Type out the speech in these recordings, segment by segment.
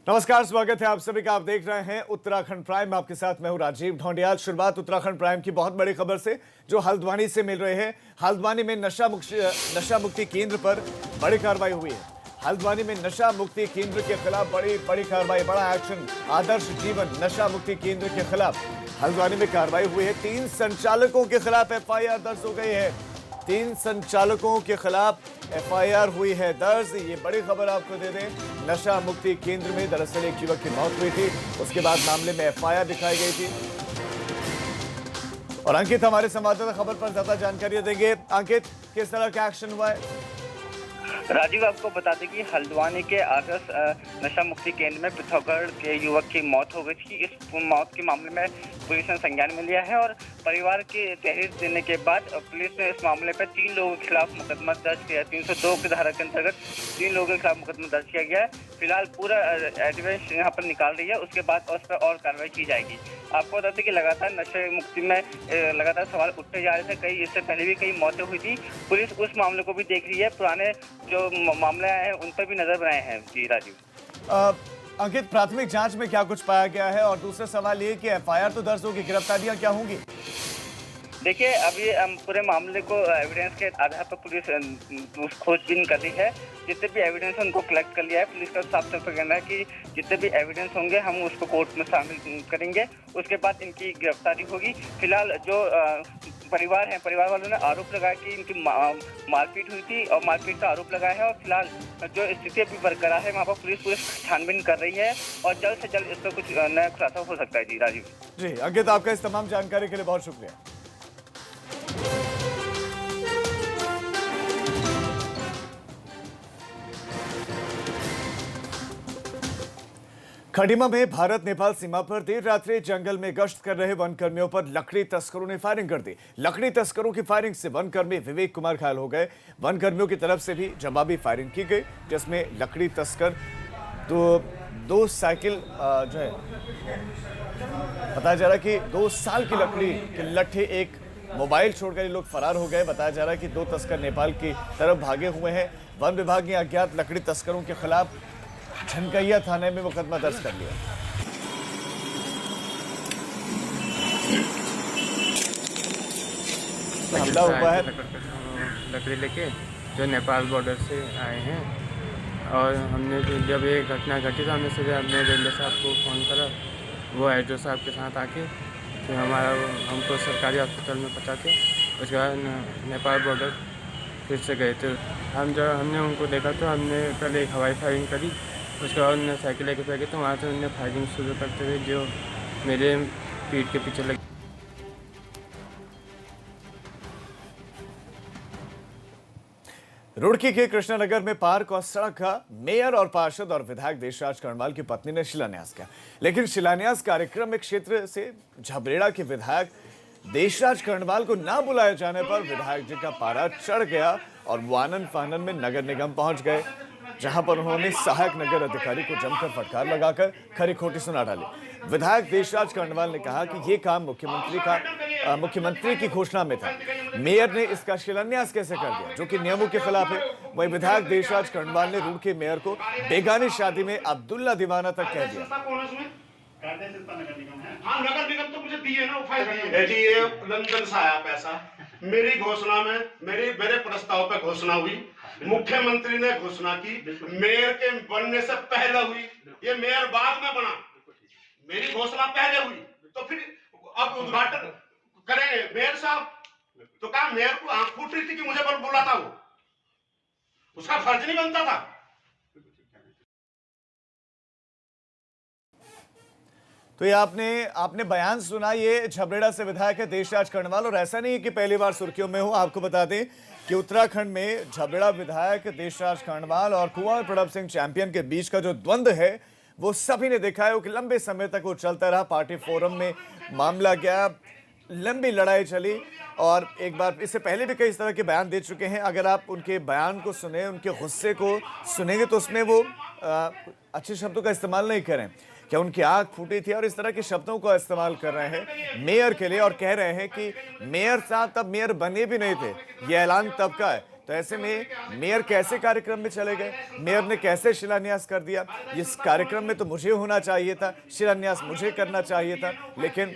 नमस्कार, स्वागत है आप सभी का। आप देख रहे हैं उत्तराखंड प्राइम। आपके साथ मैं हूं राजीव ढोंडियाल। शुरुआत उत्तराखंड प्राइम की बहुत बड़ी खबर से जो हल्द्वानी से मिल रहे हैं। हल्द्वानी में नशा मुक्ति केंद्र पर बड़ी कार्रवाई हुई है। हल्द्वानी में नशा मुक्ति केंद्र के खिलाफ बड़ी कार्रवाई, बड़ा एक्शन। आदर्श जीवन नशा मुक्ति केंद्र के खिलाफ हल्द्वानी में कार्रवाई हुई है। 3 संचालकों के खिलाफ एफआईआर दर्ज हो गई है। 3 संचालकों के खिलाफ एफआईआर हुई है दर्ज। ये बड़ी खबर आपको दे दें, नशा मुक्ति केंद्र में दरअसल एक युवक की मौत हुई थी, उसके बाद मामले में एफआईआर दिखाई गई थी। और अंकित हमारे संवाददाता खबर पर ज्यादा जानकारी देंगे। अंकित, किस तरह का एक्शन हुआ है? राजीव, आपको बता दें कि हल्द्वानी के आदर्श नशा मुक्ति केंद्र में पिथौरागढ़ के युवक की मौत हो गई थी। इस मौत के मामले में पुलिस ने संज्ञान में लिया है और परिवार की तहरीर देने के बाद पुलिस ने इस मामले पर 3 लोगों के खिलाफ मुकदमा दर्ज किया है। 302 की धारा के अंतर्गत 3 लोगों के खिलाफ मुकदमा दर्ज किया गया है। फिलहाल पूरा एविडेंस यहाँ पर निकाल रही है, उसके बाद उस पर और कार्रवाई की जाएगी। आपको बता दें कि लगातार नशे मुक्ति में लगातार सवाल उठते जा रहे थे। इससे पहले भी कई मौतें हुई थी। पुलिस उस मामले को भी देख रही है, पुराने जो मामले आए हैं उन पर भी नजर बनाए हैं। जी राजीव। अंकित, प्राथमिक जांच में क्या कुछ पाया गया है? और दूसरा सवाल ये कि एफआईआर तो दर्ज होगी, गिरफ्तारियां क्या होंगी? देखिए, अभी पूरे मामले को एविडेंस के आधार पर पुलिस खोजबीन कर रही है। जितने भी एविडेंस है उनको कलेक्ट कर लिया है। पुलिस का साफ साफ कहना है कि जितने भी एविडेंस होंगे हम उसको कोर्ट में शामिल करेंगे, उसके बाद इनकी गिरफ्तारी होगी। फिलहाल जो परिवार है, परिवार वालों ने आरोप लगाया कि इनकी मारपीट हुई थी और मारपीट का आरोप लगाया है। और फिलहाल जो स्थिति अभी बरकरार है, वहाँ पर पुलिस छानबीन कर रही है और जल्द से जल्द इसका कुछ नया खुलासा हो सकता है। जी राजीव। जी अंकित, आपका इस तमाम जानकारी के लिए बहुत शुक्रिया। खडीमा में भारत नेपाल सीमा पर देर रात्रि जंगल में गश्त कर रहे वनकर्मियों पर लकड़ी तस्करों ने फायरिंग कर दी। लकड़ी तस्करों की फायरिंग से वनकर्मी विवेक कुमार घायल हो गए। वनकर्मियों की तरफ से भी जवाबी फायरिंग की गई, जिसमें लकड़ी तस्कर दो साइकिल जो है बताया जा रहा है कि 2 साल की लकड़ी के लट्ठे, एक मोबाइल छोड़कर ये लोग फरार हो गए। बताया जा रहा है कि 2 तस्कर नेपाल की तरफ भागे हुए हैं। वन विभाग ने अज्ञात लकड़ी तस्करों के खिलाफ झनकैया थाने में मुकदमा दर्ज कर लिया। हमला हुआ है लकड़ी लेके जो नेपाल बॉर्डर से आए हैं। और हमने जब ये घटना घटी तो हमने सीधे अपने रेलवे साहब को फ़ोन करा। वो एड्रेस साहब के साथ आके फिर हमको सरकारी हॉस्पिटल में पहुँचा के उसके बाद नेपाल बॉर्डर फिर से गए थे। जब हमने उनको देखा तो हमने पहले एक हवाई फायरिंग करी, उसके बाद उन्होंने साइकिल लेके फेंके तो वहाँ से उन्होंने फायरिंग शुरू करते हुए जो मेरे पीठ के पीछे लगी। रुड़की के कृष्णानगर में पार्क और सड़क का मेयर और पार्षद और विधायक देशराज कर्णवाल की पत्नी ने शिलान्यास किया। लेकिन शिलान्यास कार्यक्रम में क्षेत्र से झबरेड़ा के विधायक देशराज कर्णवाल को ना बुलाए जाने पर विधायक जी का पारा चढ़ गया और वो आनन फानन में नगर निगम पहुंच गए, जहां पर उन्होंने सहायक नगर अधिकारी को जमकर फटकार लगाकर खरी खोटी सुना डाली। विधायक देशराज कर्णवाल ने कहा कि ये काम मुख्यमंत्री की घोषणा में था। मेयर ने इसका शिलान्यास कैसे कर दिया, जो कि नियमों के खिलाफ है। वही विधायक देशराज कर्णवाल ने रुड़की मेयर को बेगानी शादी में अब्दुल्ला दीवाना तक कह दिया। हाँ, नगर निगम तो मुझे दिए ना, जी ये लंदन से आया पैसा। मेरी घोषणा में मेरे प्रस्ताव पे घोषणा हुई, मुख्यमंत्री ने घोषणा की, मेयर के बनने से पहले हुई। ये मेयर बाद में बना, मेरी घोषणा पहले हुई। तो फिर अब उद्घाटन करेंगे मेयर साहब, तो कहा मेयर को आंख फूट रही थी कि मुझे बोला था, वो उसका फर्ज नहीं बनता था। तो ये आपने बयान सुना। ये झबरेड़ा से विधायक है देशराज कर्णवाल। और ऐसा नहीं है कि पहली बार सुर्खियों में हो। आपको बता दें कि उत्तराखंड में झबरेड़ा विधायक देशराज कर्णवाल और कुंवर प्रताप सिंह चैंपियन के बीच का जो द्वंद्व है वो सभी ने देखा है कि लंबे समय तक वो चलता रहा। पार्टी फोरम में मामला गया, लंबी लड़ाई चली और एक बार इससे पहले भी कई इस तरह के बयान दे चुके हैं। अगर आप उनके बयान को सुने, उनके गुस्से को सुनेंगे तो उसमें वो अच्छे शब्दों का इस्तेमाल नहीं करें। क्या उनकी आंख फूटी थी और इस तरह के शब्दों का इस्तेमाल कर रहे हैं मेयर के लिए और कह रहे हैं कि मेयर साहब तब मेयर बने भी नहीं थे। ये ऐलान तब का है तो ऐसे में मेयर कैसे कार्यक्रम में चले गए, मेयर ने कैसे शिलान्यास कर दिया? इस कार्यक्रम में तो मुझे होना चाहिए था, शिलान्यास मुझे करना चाहिए था, लेकिन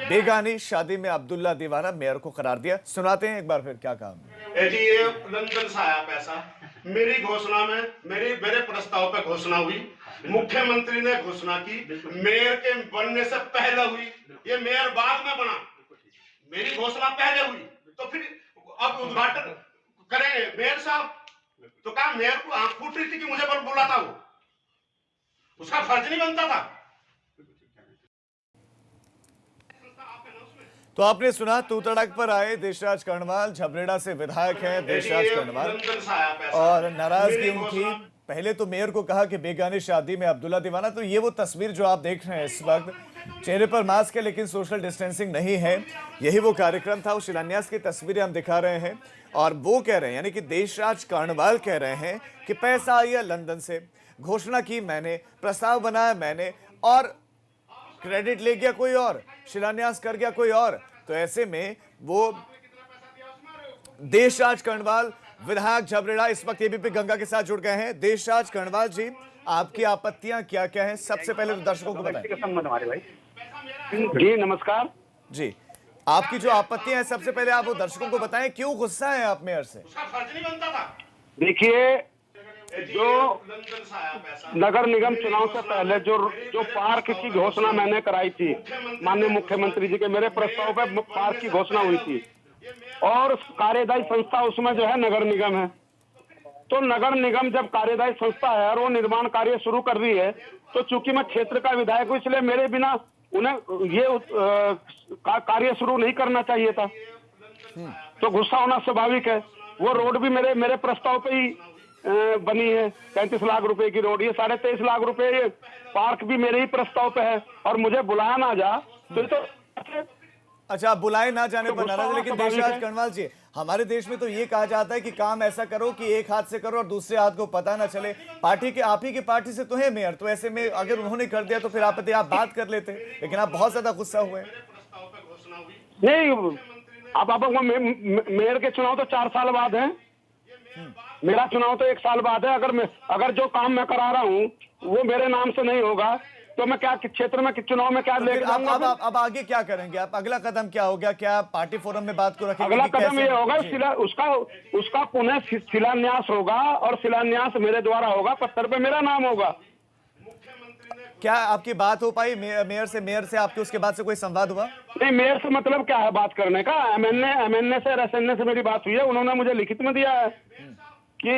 बेगानी शादी में अब्दुल्ला दीवाना मेयर को करार दिया। सुनाते हैं एक बार फिर क्या कहा। जी ये लंदन से आया पैसा, मेरी घोषणा में मेरे प्रस्ताव पे घोषणा हुई, मुख्यमंत्री ने घोषणा की, मेयर के बनने से पहले हुई, ये मेयर बाद में बना, मेरी घोषणा पहले हुई, तो फिर अब उद्घाटन करेंगे मेयर साहब, तो क्या मेयर को आंख फूट रही थी कि मुझे बोला था, वो उसका फर्ज नहीं बनता था? तो आपने सुना, तू तड़क पर आए देशराज कर्णवाल, झबरेड़ा से विधायक हैं देशराज कर्णवाल, और नाराजगी उनकी। पहले तो मेयर को कहा कि बेगानी शादी में अब्दुल्ला दीवाना। तो ये वो तस्वीर जो आप देख रहे हैं इस वक्त, चेहरे पर मास्क है लेकिन सोशल डिस्टेंसिंग नहीं है, यही वो कार्यक्रम था। वो शिलान्यास की तस्वीरें हम दिखा रहे हैं और वो कह रहे हैं, यानी कि देशराज कर्णवाल कह रहे हैं कि पैसा आया लंदन से, घोषणा की मैंने, प्रस्ताव बनाया मैंने, और क्रेडिट ले गया कोई और, शिलान्यास कर गया कोई और। तो ऐसे में वो देशराज कर्णवाल, विधायक झबरेड़ा, इस वक्त एबीपी गंगा के साथ जुड़ गए हैं। देशराज कर्णवाल जी, आपकी आपत्तियां क्या क्या हैं, सबसे पहले तो दर्शकों को बताएं। जी नमस्कार जी, आपकी जो आपत्तियां हैं सबसे पहले आप वो दर्शकों को बताएं, क्यों गुस्सा है आप मेयर से? उसका फर्ज नहीं बनता था। देखिए, जो नगर निगम चुनाव से पहले जो पार्क की घोषणा मैंने कराई थी माननीय मुख्यमंत्री जी के, मेरे प्रस्ताव पे पार्क की घोषणा हुई थी, और कार्यदायी संस्था उसमें जो है नगर निगम है। तो नगर निगम जब कार्यदायी संस्था है और वो निर्माण कार्य शुरू कर रही है, तो चूंकि मैं क्षेत्र का विधायक हूँ, इसलिए मेरे बिना उन्हें ये कार्य शुरू नहीं करना चाहिए था। तो गुस्सा होना स्वाभाविक है। वो रोड भी मेरे प्रस्ताव पे ही बनी है, 35 लाख रुपए की रोड, ये 23.5 लाख रुपए, ये पार्क भी मेरे ही प्रस्ताव पे है, और मुझे बुलाया ना जा तो अच्छा, आप बुलाए ना जाने पर नाराज है। लेकिन देशराज कर्णवाल जी, हमारे देश में तो ये कहा जाता है कि काम ऐसा करो कि एक हाथ से करो और दूसरे हाथ को पता ना चले। पार्टी के, आप ही की पार्टी से तो है मेयर, तो ऐसे में अगर उन्होंने कर दिया तो फिर आप बात कर लेते, लेकिन आप बहुत ज्यादा गुस्सा हुए। नहीं, आप मेयर के चुनाव तो 4 साल बाद है, मेरा चुनाव तो 1 साल बाद है। अगर जो काम मैं करा रहा हूँ वो मेरे नाम से नहीं होगा तो मैं क्या क्षेत्र में चुनाव में क्या लेकर जाऊंगा? अब आगे क्या करेंगे आप? अगला कदम क्या हो गया? क्या पार्टी फोरम में बात को रखेंगे? अगला कदम ये होगा, उसका पुनः शिलान्यास होगा, और शिलान्यास मेरे द्वारा होगा, पत्थर पे मेरा नाम होगा। क्या आपकी बात हो पाई मेयर से? आपके उसके बाद से कोई संवाद हुआ? नहीं, मेयर से मतलब क्या है बात करने का? एमएनए से RSNA से मेरी बात हुई है, उन्होंने मुझे लिखित में दिया है कि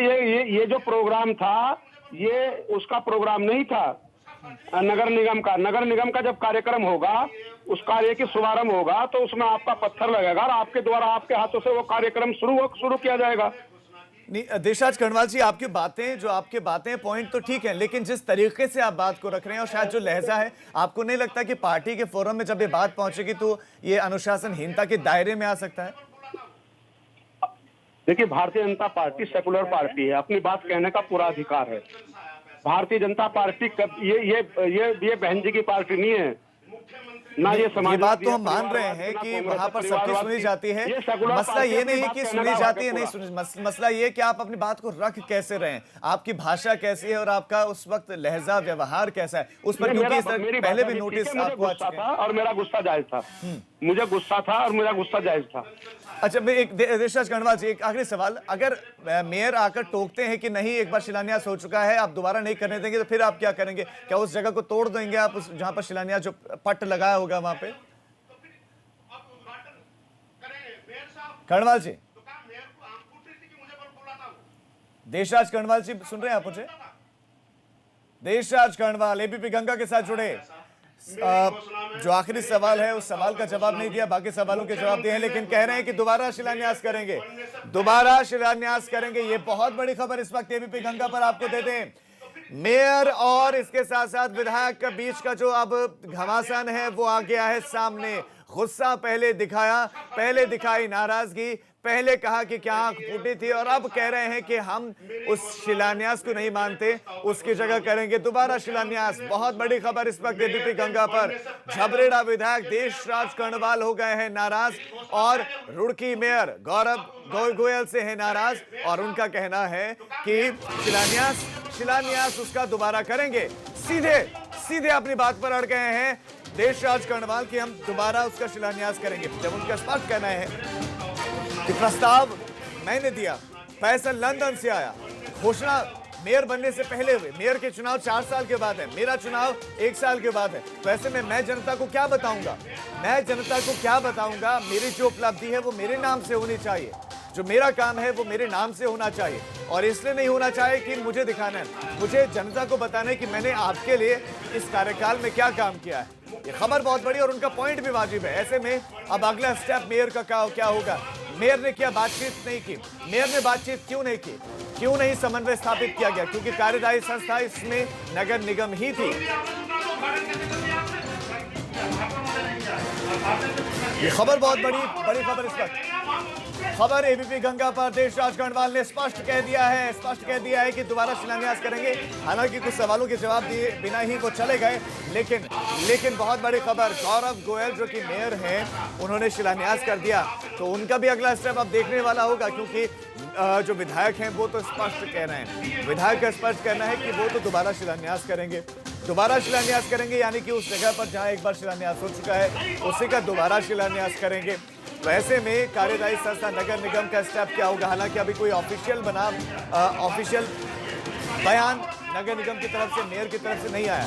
ये जो प्रोग्राम था ये उसका प्रोग्राम नहीं था नगर निगम का जब कार्यक्रम होगा, उस कार्य की शुभारंभ होगा, तो उसमें आपका पत्थर लगेगा और आपके द्वारा, आपके हाथों से वो कार्यक्रम शुरू किया जाएगा। नहीं, देशराज कर्णवाल जी, आपकी बातें पॉइंट तो ठीक है, लेकिन जिस तरीके से आप बात को रख रहे हैं और शायद जो लहजा है, आपको नहीं लगता कि पार्टी के फोरम में जब ये बात पहुंचेगी तो ये अनुशासनहीनता के दायरे में आ सकता है? देखिए, Bharatiya Janata party secular party है, अपनी बात कहने का पूरा अधिकार है। भारतीय जनता पार्टी ये बहन जी की पार्टी नहीं है, ना ये समाज। ये बात तो हम मान रहे हैं कि वहां पर सबकी सुनी जाती है। मसला ये नहीं कि सुनी जाती है नहीं सुनी, मसला ये कि आप अपनी बात को रख कैसे रहे हैं, आपकी भाषा कैसी है और आपका उस वक्त लहजा व्यवहार कैसा है, उस पर क्योंकि पहले भी नोटिस आपको आ चुके हैं। और मेरा गुस्सा जायज था, मुझे गुस्सा था और मेरा गुस्सा जायज था। अच्छा, मैं एक देशराज कर्णवाल जी, एक आखिरी सवाल, अगर मेयर आकर टोकते हैं कि नहीं एक बार शिलान्यास हो चुका है, आप दोबारा नहीं करने देंगे, तो फिर आप क्या करेंगे? क्या उस जगह को तोड़ देंगे आप, उस जहां पर शिलान्यास जो पट लगाया होगा वहां पे? कर्णवाल जी, देशराज कर्णवाल जी, सुन रहे हैं आप मुझे? देशराज कर्णवाल एबीपी गंगा के साथ जुड़े। जो आखिरी सवाल है उस सवाल का जवाब नहीं दिया, बाकी सवालों के जवाब दिए हैं, लेकिन कह रहे हैं कि दोबारा शिलान्यास करेंगे। ये बहुत बड़ी खबर इस वक्त एबीपी गंगा पर आपको दे दें। मेयर और इसके साथ साथ विधायक के बीच का जो अब घमासान है वो आ गया है सामने। गुस्सा पहले दिखाई नाराजगी, पहले कहा कि क्या आंख फूटी थी और अब कह रहे हैं कि हम उस शिलान्यास को नहीं मानते, उसकी जगह करेंगे दोबारा शिलान्यास। बहुत बड़ी खबर इस वक्त एबीपी गंगा पर। झबरेड़ा विधायक देशराज कर्णवाल हो गए हैं नाराज और रुड़की मेयर गौरव गोयल से है नाराज और उनका कहना है कि शिलान्यास उसका दोबारा करेंगे। सीधे अपनी बात पर अड़ गए हैं देशराज कर्णवाल कि हम दोबारा उसका शिलान्यास करेंगे, जब उनका स्पष्ट कहना है कि प्रस्ताव मैंने दिया, फैसल लंदन से आया, घोषणा मेयर बनने से पहले हुए, मेयर के चुनाव 4 साल के बाद है, मेरा चुनाव 1 साल के बाद है। तो ऐसे में मैं जनता को क्या बताऊंगा? मेरी जो उपलब्धि है वो मेरे नाम से होनी चाहिए, जो मेरा काम है वो मेरे नाम से होना चाहिए और इसलिए नहीं होना चाहिए कि मुझे दिखाना है, मुझे जनता को बताना है कि मैंने आपके लिए इस कार्यकाल में क्या काम किया है। ये खबर बहुत बड़ी और उनका पॉइंट भी वाजिब है। ऐसे में अब अगला स्टेप मेयर का क्या होगा? मेयर ने क्या बातचीत नहीं की? मेयर ने बातचीत क्यों नहीं की? क्यों नहीं समन्वय स्थापित किया गया? क्योंकि कार्यदायी संस्था इसमें नगर निगम ही थी। ये खबर बहुत बड़ी खबर इस वक्त। खबर एबीपी गंगा पर देशराज कर्णवाल ने स्पष्ट कह दिया है कि दोबारा शिलान्यास करेंगे। हालांकि कुछ सवालों के जवाब दिए बिना ही वो चले गए, लेकिन बहुत बड़ी खबर, गौरव गोयल जो कि मेयर हैं उन्होंने शिलान्यास कर दिया, तो उनका भी अगला स्टेप अब देखने वाला होगा। क्योंकि जो विधायक हैं वो तो स्पष्ट कह रहे हैं, विधायक का स्पष्ट कहना है कि वो तो दोबारा शिलान्यास करेंगे, यानी कि उस जगह पर जहां एक बार शिलान्यास हो चुका है उसी का दोबारा शिलान्यास करेंगे। तो ऐसे में कार्यदायी संस्था नगर निगम का स्टेप क्या होगा? हालांकि अभी कोई ऑफिशियल बयान नगर निगम की तरफ से, मेयर की तरफ से नहीं आया।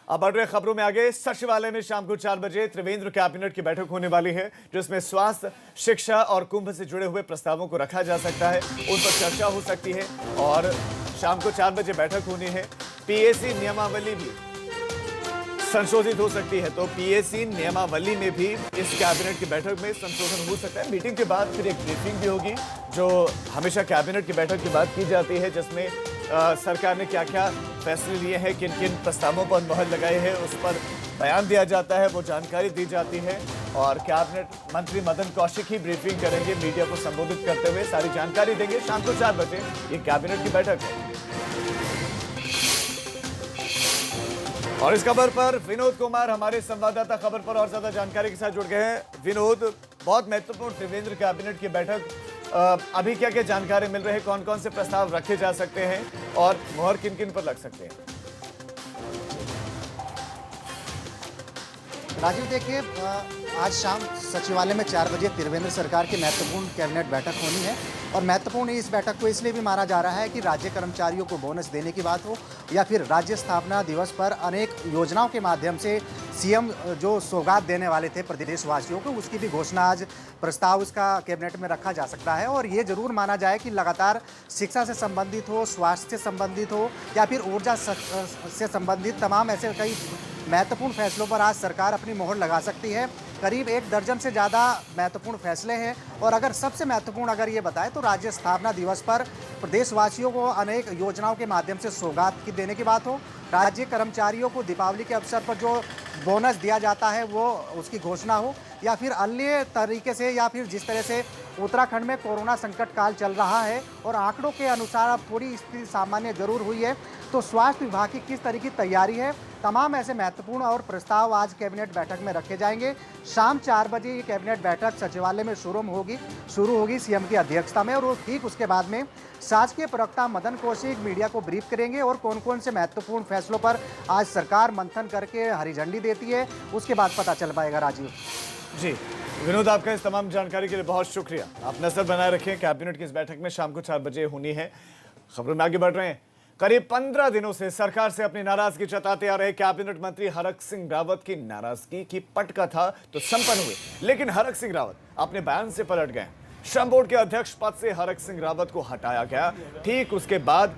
अब बढ़ रहे खबरों में आगे। सचिवालय में शाम को 4 बजे त्रिवेंद्र कैबिनेट की बैठक होने वाली है, जिसमें स्वास्थ्य, शिक्षा और कुंभ से जुड़े हुए प्रस्तावों को रखा जा सकता है, उन पर चर्चा हो सकती है और शाम को 4 बजे बैठक होनी है। पीएसी नियमावली भी संशोधित हो सकती है, तो पीएसी नियमावली में भी इस कैबिनेट की बैठक में संशोधन हो सकता है। मीटिंग के बाद फिर एक ब्रीफिंग भी होगी, जो हमेशा कैबिनेट की बैठक के बाद की जाती है, जिसमें सरकार ने क्या क्या फैसले लिए हैं, किन किन प्रस्तावों पर मोहर लगाई है, उस पर बयान दिया जाता है, वो जानकारी दी जाती है और कैबिनेट मंत्री मदन कौशिक ही ब्रीफिंग करेंगे, मीडिया को संबोधित करते हुए सारी जानकारी देंगे। शाम को 4 बजे ये कैबिनेट की बैठक है। और इस खबर पर विनोद कुमार हमारे संवाददाता खबर पर और ज्यादा जानकारी के साथ जुड़ गए हैं। विनोद, बहुत महत्वपूर्ण त्रिवेंद्र कैबिनेट की बैठक, अभी क्या क्या जानकारी मिल रही है, कौन कौन से प्रस्ताव रखे जा सकते हैं और मोहर किन किन पर लग सकते हैं? राजीव, देखिए, आज शाम सचिवालय में 4 बजे त्रिवेंद्र सरकार की महत्वपूर्ण कैबिनेट बैठक होनी है और महत्वपूर्ण इस बैठक को इसलिए भी माना जा रहा है कि राज्य कर्मचारियों को बोनस देने की बात हो या फिर राज्य स्थापना दिवस पर अनेक योजनाओं के माध्यम से सीएम जो सौगात देने वाले थे प्रदेशवासियों को, उसकी भी घोषणा आज प्रस्ताव उसका कैबिनेट में रखा जा सकता है। और ये जरूर माना जाए कि लगातार शिक्षा से संबंधित हो, स्वास्थ्य से संबंधित हो या फिर ऊर्जा से संबंधित तमाम ऐसे कई महत्वपूर्ण फैसलों पर आज सरकार अपनी मोहर लगा सकती है। करीब 1 दर्जन से ज़्यादा महत्वपूर्ण फैसले हैं और अगर सबसे महत्वपूर्ण अगर ये बताएं तो राज्य स्थापना दिवस पर प्रदेशवासियों को अनेक योजनाओं के माध्यम से सौगात की देने की बात हो, राज्य कर्मचारियों को दीपावली के अवसर पर जो बोनस दिया जाता है वो उसकी घोषणा हो या फिर अन्य तरीके से, या फिर जिस तरह से उत्तराखंड में कोरोना संकट काल चल रहा है और आंकड़ों के अनुसार अब थोड़ी स्थिति सामान्य जरूर हुई है, तो स्वास्थ्य विभाग की किस तरह की तैयारी है, तमाम ऐसे महत्वपूर्ण और प्रस्ताव आज कैबिनेट बैठक में रखे जाएंगे। शाम 4 बजे ये कैबिनेट बैठक सचिवालय में शुरू होगी सीएम की अध्यक्षता में और ठीक उसके बाद में शासकीय प्रवक्ता मदन कौशिक मीडिया को ब्रीफ करेंगे और कौन कौन से महत्वपूर्ण फैसलों पर आज सरकार मंथन करके हरी झंडी देती है, उसके बाद पता चल पाएगा। राजीव जी, विनोद, आपका इस तमाम जानकारी के लिए बहुत शुक्रिया। आप नजर बनाए रखें, कैबिनेट की इस बैठक में शाम को 4 बजे होनी है। खबरों में आगे बढ़ रहे हैं। करीब 15 दिनों से सरकार से अपनी नाराजगी जताते आ रहे कैबिनेट मंत्री हरक सिंह रावत की नाराजगी की पटकथा तो संपन्न हुई, लेकिन हरक सिंह रावत अपने बयान से पलट गए। श्रम बोर्ड के अध्यक्ष पद से हरक सिंह रावत को हटाया गया, ठीक उसके बाद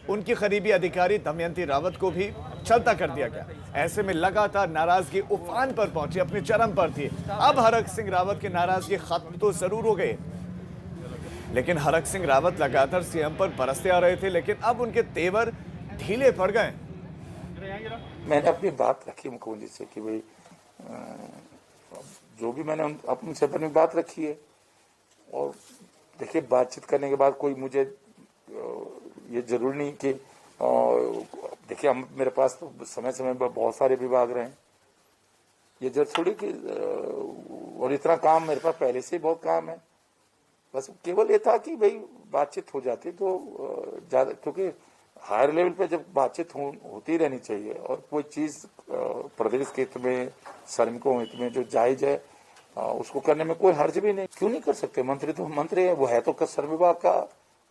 उनकी करीबी अधिकारी दमयंती रावत को भी चलता कर दिया गया। ऐसे में लगातार नाराजगी उफान पर पहुंची, अपने चरम पर थी। अब हरक सिंह रावत की नाराजगी खत्म तो जरूर हो गई, लेकिन हरक सिंह रावत लगातार सीएम पर बरसते आ रहे थे, लेकिन अब उनके तेवर ढीले पड़ गए। मैंने अपनी बात रखी मुख्यमंत्री से कि भाई जो भी मैंने उनसे अपनी बात रखी है। और देखिए, बातचीत करने के बाद कोई मुझे ये जरूरी नहीं कि देखिए, हम मेरे पास तो समय समय पर बहुत सारे विभाग रहे, ये जरूर थोड़ी कि और इतना काम मेरे पास पहले से ही बहुत काम है। बस केवल ये था कि भाई बातचीत हो जाती तो ज्यादा, क्योंकि हायर लेवल पे जब बातचीत होती रहनी चाहिए और कोई चीज प्रदेश के हित में, श्रमिकों हित में जो जायज है उसको करने में कोई हर्ज भी नहीं। क्यों नहीं कर सकते? मंत्री तो मंत्री है, वो है तो श्रम विभाग का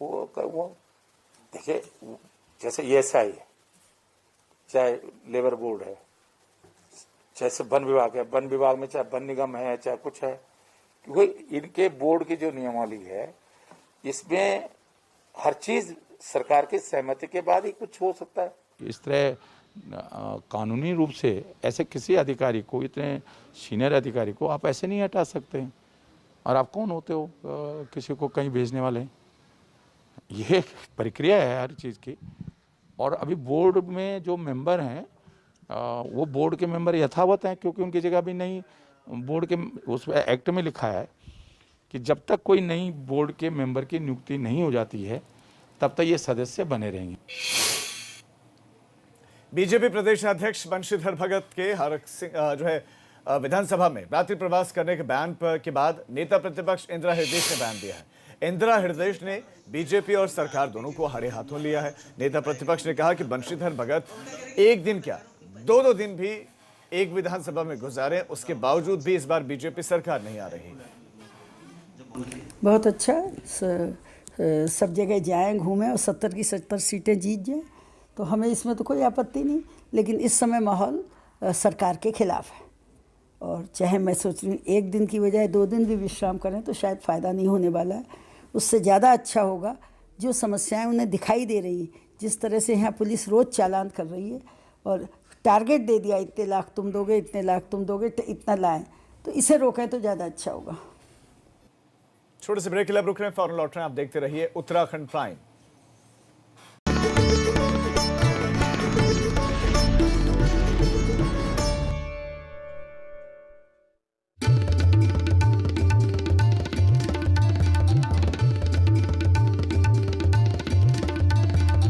वो देखिए, जैसे ESI है, चाहे लेबर बोर्ड है, चाहे वन विभाग है, वन विभाग में चाहे वन निगम है, चाहे कुछ है, क्योंकि इनके बोर्ड की जो नियमावली है इसमें हर चीज सरकार की सहमति के बाद ही कुछ हो सकता है। इस तरह कानूनी रूप से ऐसे किसी अधिकारी को, इतने सीनियर अधिकारी को आप ऐसे नहीं हटा सकते हैं। और आप कौन होते हो किसी को कहीं भेजने वाले? ये प्रक्रिया है हर चीज़ की। और अभी बोर्ड में जो मेंबर हैं वो बोर्ड के मेंबर यथावत हैं, क्योंकि उनकी जगह भी नहीं, बोर्ड के उस एक्ट में लिखा है कि जब तक कोई नई बोर्ड के मेंबर की नियुक्ति नहीं हो जाती है तब तक ये सदस्य बने रहेंगे। बीजेपी प्रदेश अध्यक्ष बंशीधर भगत के जो है विधानसभा में रात्रि प्रवास करने के बयान के बाद नेता प्रतिपक्ष इंदिरा हृदय ने बयान दिया है। इंदिरा हृदय ने बीजेपी और सरकार दोनों को हरे हाथों लिया है। नेता प्रतिपक्ष ने कहा कि बंशीधर भगत एक दिन क्या 2-2 दिन भी एक विधानसभा में गुजारे, उसके बावजूद भी इस बार बीजेपी सरकार नहीं आ रही। बहुत अच्छा, सब जगह जाएं, घूमें और 70 की 70 सीटें जीत जाएं, तो हमें इसमें तो कोई आपत्ति नहीं। लेकिन इस समय माहौल सरकार के खिलाफ है, और चाहे मैं सोच रही हूँ एक दिन की बजाय 2 दिन भी विश्राम करें तो शायद फ़ायदा नहीं होने वाला है। उससे ज़्यादा अच्छा होगा जो समस्याएं उन्हें दिखाई दे रही हैं, जिस तरह से यहाँ पुलिस रोज़ चालान कर रही है और टारगेट दे दिया, इतने लाख तुम दोगे, इतने लाख तुम दोगे, इतना लाएं, तो इसे रोकें तो ज़्यादा अच्छा होगा। छोटे से ब्रेक के लिए रुक रहे हैं, फौरन लौट रहे हैं। आप देखते रहिए उत्तराखंड प्राइम।